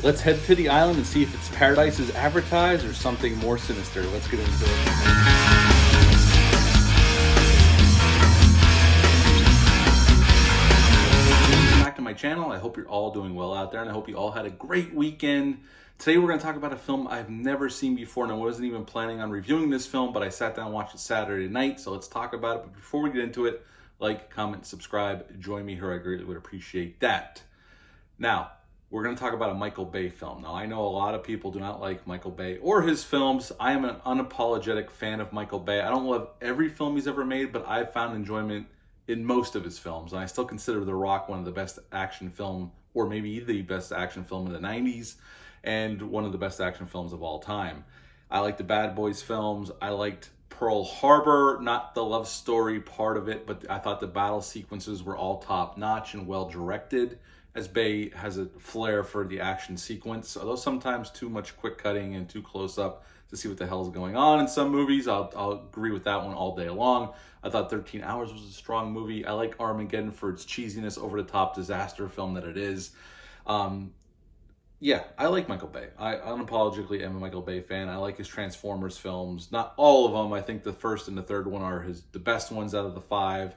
Let's head to the island and see if it's paradise as advertised or something more sinister. Let's get into it. Back to my channel. I hope you're all doing well out there, and I hope you all had a great weekend. Today we're going to talk about a film I've never seen before, and I wasn't even planning on reviewing this film, but I sat down and watched it Saturday night, so let's talk about it. But before we get into it, like, comment, subscribe, join me here. I greatly would appreciate that. Now, we're going to talk about a Michael Bay film. Now, I know a lot of people do not like Michael Bay or his films. I am an unapologetic fan of Michael Bay. I don't love every film he's ever made, but I've found enjoyment in most of his films. And I still consider The Rock one of the best action film, or maybe the best action film in the 90s, and one of the best action films of all time. I like the Bad Boys films. I liked Pearl Harbor, not the love story part of it, but I thought the battle sequences were all top notch and well directed, as Bay has a flair for the action sequence, although sometimes too much quick cutting and too close up to see what the hell's going on in some movies. I'll agree with that one all day long. I thought 13 Hours was a strong movie. I like Armageddon for its cheesiness, over-the-top disaster film that it is. Yeah, I like Michael Bay. I unapologetically am a Michael Bay fan. I like his Transformers films. Not all of them. I think the first and the third one are the best ones out of the 5.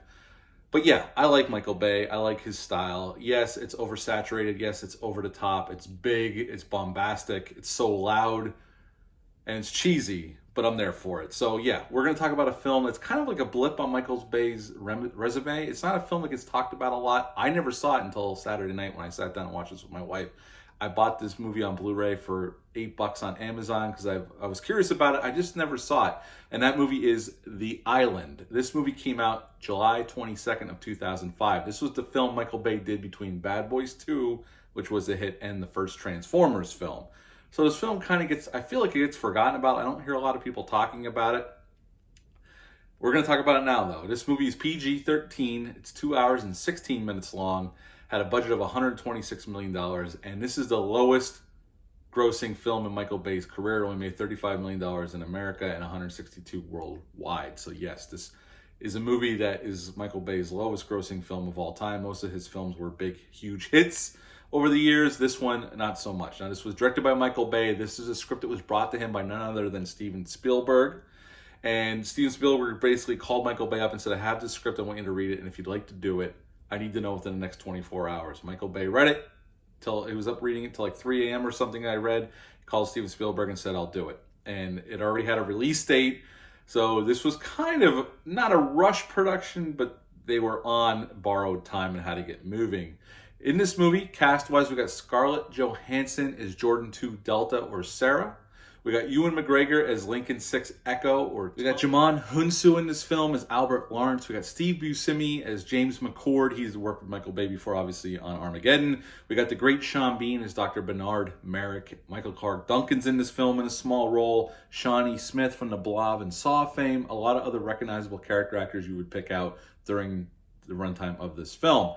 But yeah, I like Michael Bay. I like his style. Yes, it's oversaturated. Yes, it's over the top. It's big. It's bombastic. It's so loud. And it's cheesy. But I'm there for it. So yeah, we're going to talk about a film that's kind of like a blip on Michael Bay's resume. It's not a film that gets talked about a lot. I never saw it until Saturday night when I sat down and watched this with my wife. I bought this movie on Blu-ray for $8 on Amazon because I was curious about it. I just never saw it. And that movie is The Island. This movie came out July 22nd of 2005. This was the film Michael Bay did between Bad Boys 2, which was a hit, and the first Transformers film. So this film kind of I feel like it gets forgotten about. I don't hear a lot of people talking about it. We're going to talk about it now, though. This movie is PG-13. It's 2 hours and 16 minutes long. Had a budget of $126 million, and this is the lowest grossing film in Michael Bay's career. It only made $35 million in America and $162 worldwide. So yes, this is a movie that is Michael Bay's lowest grossing film of all time. Most of his films were big, huge hits over the years. This one, not so much. Now, this was directed by Michael Bay. This is a script that was brought to him by none other than Steven Spielberg. And Steven Spielberg basically called Michael Bay up and said, I have this script, I want you to read it, and if you'd like to do it, I need to know within the next 24 hours. Michael Bay read it till he was up reading it till like 3 a.m. or something. I read, called Steven Spielberg and said, I'll do it. And it already had a release date. So this was kind of not a rush production, but they were on borrowed time and had to get moving. In this movie, cast-wise, we got Scarlett Johansson as Jordan 2 Delta, or Sarah. We got Ewan McGregor as Lincoln 6 Echo, or we got Djimon Hounsou in this film as Albert Lawrence. We got Steve Buscemi as James McCord. He's worked with Michael Bay before, obviously, on Armageddon. We got the great Sean Bean as Dr. Bernard Merrick. Michael Clark Duncan's in this film in a small role. Shawnee Smith from the Blob and Saw fame. A lot of other recognizable character actors you would pick out during the runtime of this film.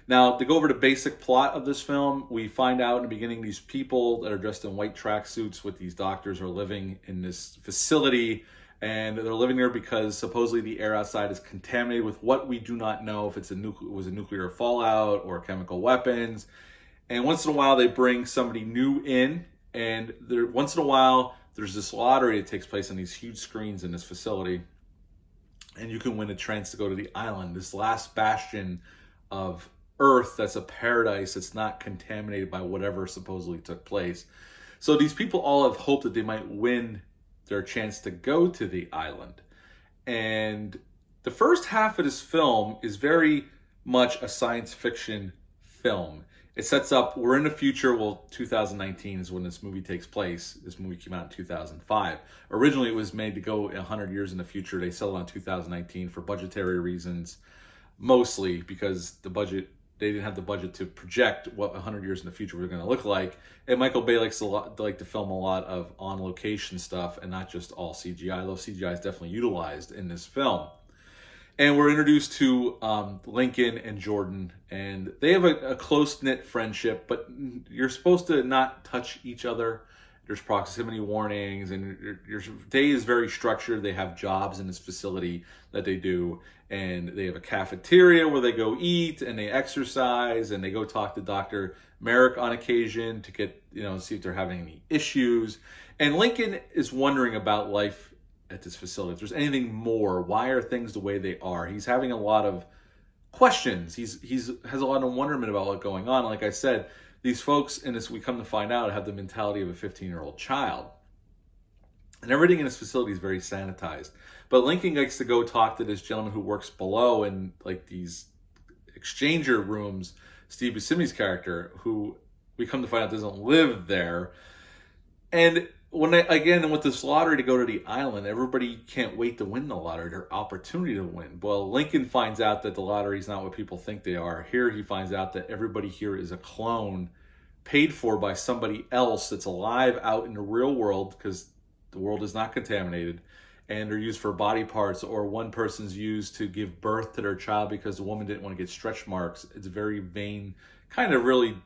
Now, to go over the basic plot of this film, we find out in the beginning these people that are dressed in white tracksuits with these doctors are living in this facility, and they're living there because supposedly the air outside is contaminated with what we do not know, if it was a nuclear fallout or chemical weapons. And once in a while they bring somebody new in, and once in a while there's this lottery that takes place on these huge screens in this facility, and you can win a chance to go to the island, this last bastion of Earth that's a paradise that's not contaminated by whatever supposedly took place. So these people all have hope that they might win their chance to go to the island. And the first half of this film is very much a science fiction film. It sets up, we're in the future. Well, 2019 is when this movie takes place. This movie came out in 2005. Originally, it was made to go 100 years in the future. They settled on 2019 for budgetary reasons, mostly because they didn't have the budget to project what 100 years in the future was going to look like. And Michael Bay likes to film a lot of on-location stuff and not just all CGI, though CGI is definitely utilized in this film. And we're introduced to Lincoln and Jordan, and they have a close-knit friendship, but you're supposed to not touch each other. There's proximity warnings, and your day is very structured. They have jobs in this facility that they do, and they have a cafeteria where they go eat, and they exercise, and they go talk to Dr. Merrick on occasion to get, see if they're having any issues. And Lincoln is wondering about life at this facility. If there's anything more, why are things the way they are? He's having a lot of questions. He's has a lot of wonderment about what's going on. Like I said, these folks in this, we come to find out, have the mentality of a 15-year-old child. And everything in this facility is very sanitized. But Lincoln likes to go talk to this gentleman who works below in like these exchanger rooms, Steve Buscemi's character, who we come to find out doesn't live there. And when again, with this lottery to go to the island, everybody can't wait to win the lottery, their opportunity to win. Well, Lincoln finds out that the lottery is not what people think they are. Here he finds out that everybody here is a clone paid for by somebody else that's alive out in the real world, because the world is not contaminated, and they're used for body parts, or one person's used to give birth to their child because the woman didn't want to get stretch marks. It's a very vain, kind of really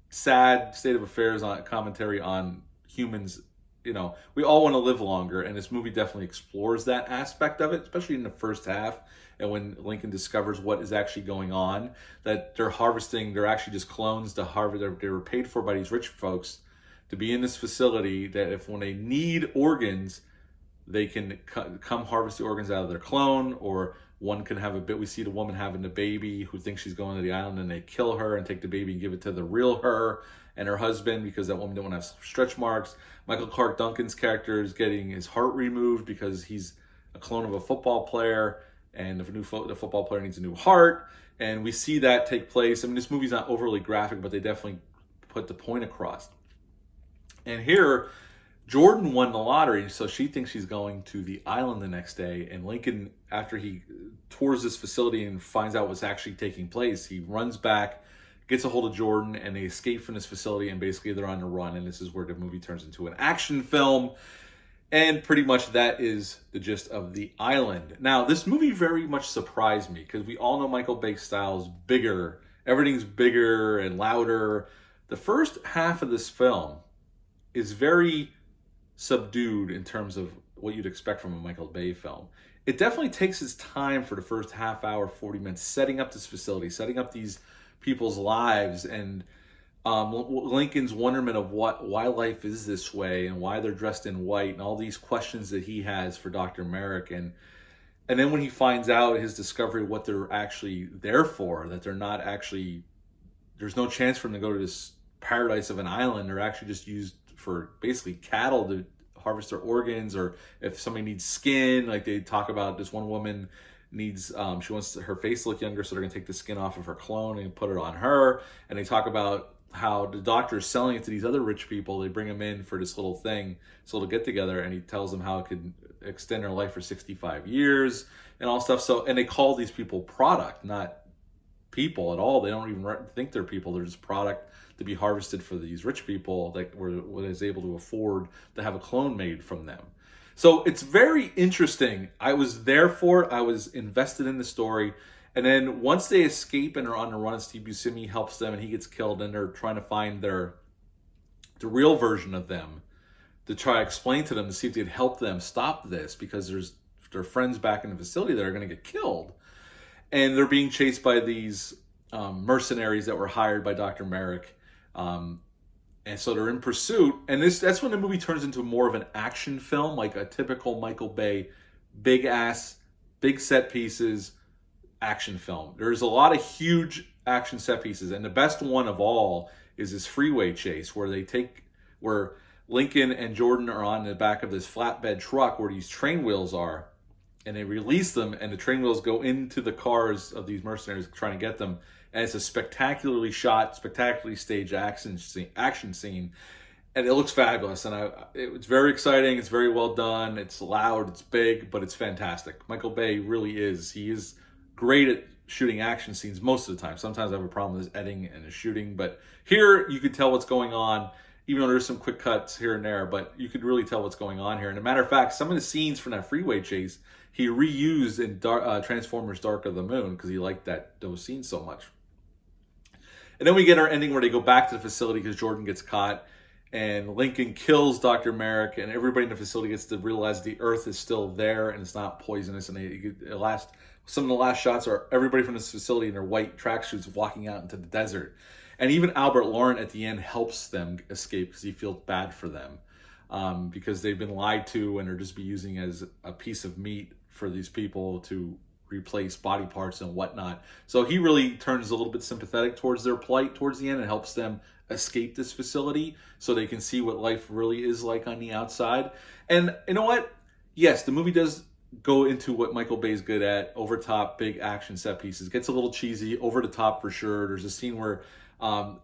sad state of affairs on commentary on humans. We all want to live longer, and this movie definitely explores that aspect of it, especially in the first half. And when Lincoln discovers what is actually going on, that they're actually just clones to harvest. They were paid for by these rich folks to be in this facility, that if when they need organs, they can come harvest the organs out of their clone, or one can have a bit. We see the woman having the baby who thinks she's going to the island, and they kill her and take the baby and give it to the real her and her husband, because that woman didn't want to have stretch marks. Michael Clark Duncan's character is getting his heart removed because he's a clone of a football player, and the football player needs a new heart. And we see that take place. I mean, this movie's not overly graphic, but they definitely put the point across. And here, Jordan won the lottery, so she thinks she's going to the island the next day. And Lincoln, after he tours this facility and finds out what's actually taking place, he runs back, gets a hold of Jordan, and they escape from this facility, and basically they're on the run. And this is where the movie turns into an action film. And pretty much that is the gist of The Island. Now, this movie very much surprised me, because we all know Michael Bay's style is bigger. Everything's bigger and louder. The first half of this film is very subdued in terms of what you'd expect from a Michael Bay film. It definitely takes its time for the first half hour, 40 minutes, setting up this facility, setting up these people's lives, and Lincoln's wonderment of why life is this way, and why they're dressed in white, and all these questions that he has for Dr. Merrick. And then when he finds out his discovery of what they're actually there for, that they're not actually, there's no chance for them to go to this paradise of an island. They're actually just used for basically cattle to harvest their organs, or if somebody needs skin, like they talk about this one woman needs, she wants her face to look younger, so they're gonna take the skin off of her clone and put it on her. And they talk about how the doctor is selling it to these other rich people. They bring them in for this little thing, this little get together, and he tells them how it could extend their life for 65 years and all stuff. So, and they call these people product, not people at all. They don't even think they're people. They're just product to be harvested for these rich people that was able to afford to have a clone made from them. So it's very interesting. I was there for it. I was invested in the story. And then once they escape and are on the run, Steve Buscemi helps them, and he gets killed, and they're trying to find the real version of them to try to explain to them, to see if they'd help them stop this, because there's their friends back in the facility that are going to get killed. And they're being chased by these mercenaries that were hired by Dr. Merrick. And so they're in pursuit. And that's when the movie turns into more of an action film, like a typical Michael Bay, big set pieces action film. There's a lot of huge action set pieces. And the best one of all is this freeway chase where Lincoln and Jordan are on the back of this flatbed truck where these train wheels are. And they release them, and the train wheels go into the cars of these mercenaries trying to get them. And it's a spectacularly shot, spectacularly staged action scene. And it looks fabulous. And it's very exciting. It's very well done. It's loud. It's big, but it's fantastic. Michael Bay really is. He is great at shooting action scenes most of the time. Sometimes I have a problem with his editing and his shooting. But here, you could tell what's going on, even though there's some quick cuts here and there. But you could really tell what's going on here. And as a matter of fact, some of the scenes from that freeway chase, he reused in Transformers Dark of the Moon because he liked those scenes so much. And then we get our ending where they go back to the facility because Jordan gets caught, and Lincoln kills Dr. Merrick, and everybody in the facility gets to realize the Earth is still there and it's not poisonous. And some of the last shots are everybody from this facility in their white tracksuits walking out into the desert. And even Albert Lauren at the end helps them escape because he feels bad for them, because they've been lied to and are just be using as a piece of meat for these people to replace body parts and whatnot. So he really turns a little bit sympathetic towards their plight towards the end and helps them escape this facility so they can see what life really is like on the outside. And you know what? Yes, the movie does go into what Michael Bay's good at, over top, big action set pieces. Gets a little cheesy, over the top for sure. There's a scene where Ewan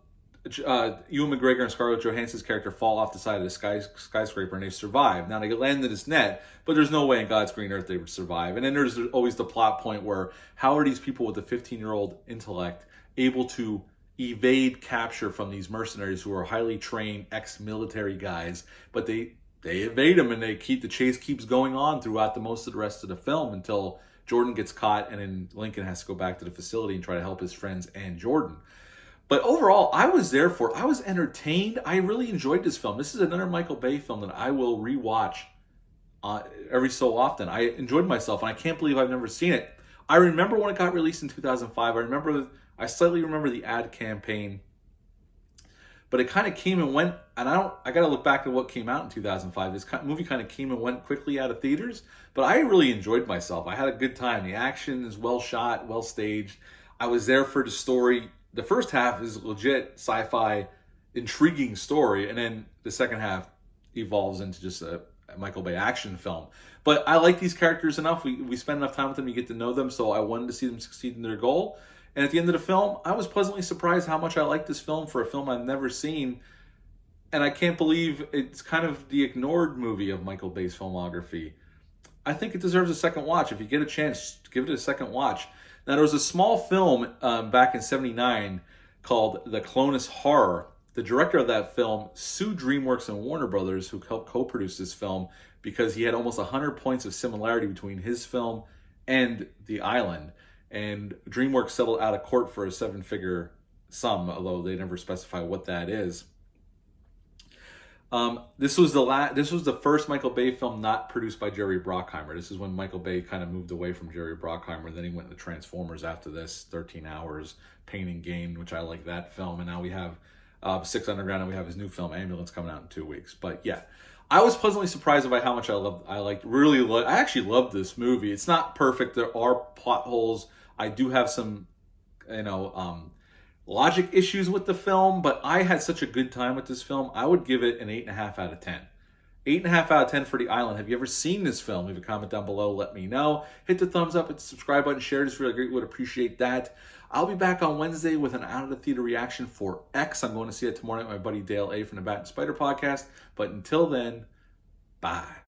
McGregor and Scarlett Johansson's character fall off the side of the skyscraper and they survive. Now they land in this net, but there's no way in God's green earth they would survive. And then there's always the plot point where how are these people with a 15-year-old intellect able to evade capture from these mercenaries who are highly trained ex-military guys, but they evade them and the chase keeps going on throughout the most of the rest of the film until Jordan gets caught and then Lincoln has to go back to the facility and try to help his friends and Jordan. But overall, I was entertained. I really enjoyed this film. This is another Michael Bay film that I will rewatch every so often. I enjoyed myself, and I can't believe I've never seen it. I remember when it got released in 2005. I slightly remember the ad campaign, but it kind of came and went. And I got to look back at what came out in 2005. This movie kind of came and went quickly out of theaters, but I really enjoyed myself. I had a good time. The action is well shot, well staged. I was there for the story. The first half is legit sci-fi, intriguing story, and then the second half evolves into just a Michael Bay action film. But I like these characters enough. We spend enough time with them, you get to know them, so I wanted to see them succeed in their goal. And at the end of the film, I was pleasantly surprised how much I liked this film for a film I've never seen. And I can't believe it's kind of the ignored movie of Michael Bay's filmography. I think it deserves a second watch. If you get a chance, give it a second watch. Now, there was a small film back in '79 called The Clonus Horror. The director of that film sued DreamWorks and Warner Brothers, who helped co-produce this film, because he had almost 100 points of similarity between his film and The Island. And DreamWorks settled out of court for a 7-figure sum, although they never specify what that is. This was the first Michael Bay film not produced by Jerry Bruckheimer. This is when Michael Bay kind of moved away from Jerry Bruckheimer. Then he went to Transformers after this, 13 Hours, Pain and Gain, which I like that film. And now we have Six Underground, and we have his new film Ambulance coming out in 2 weeks. But yeah, I was pleasantly surprised by how much I actually loved this movie. It's not perfect. There are plot holes. I do have some, logic issues with the film, but I had such a good time with this film. I would give it an 8.5 out of 10. 8.5 out of 10 for The Island. Have you ever seen this film? Leave a comment down below. Let me know. Hit the thumbs up, hit the subscribe button, share this really great. Would appreciate that. I'll be back on Wednesday with an out of the theater reaction for X. I'm going to see it tomorrow night with my buddy Dale A from the Bat and Spider podcast. But until then, bye.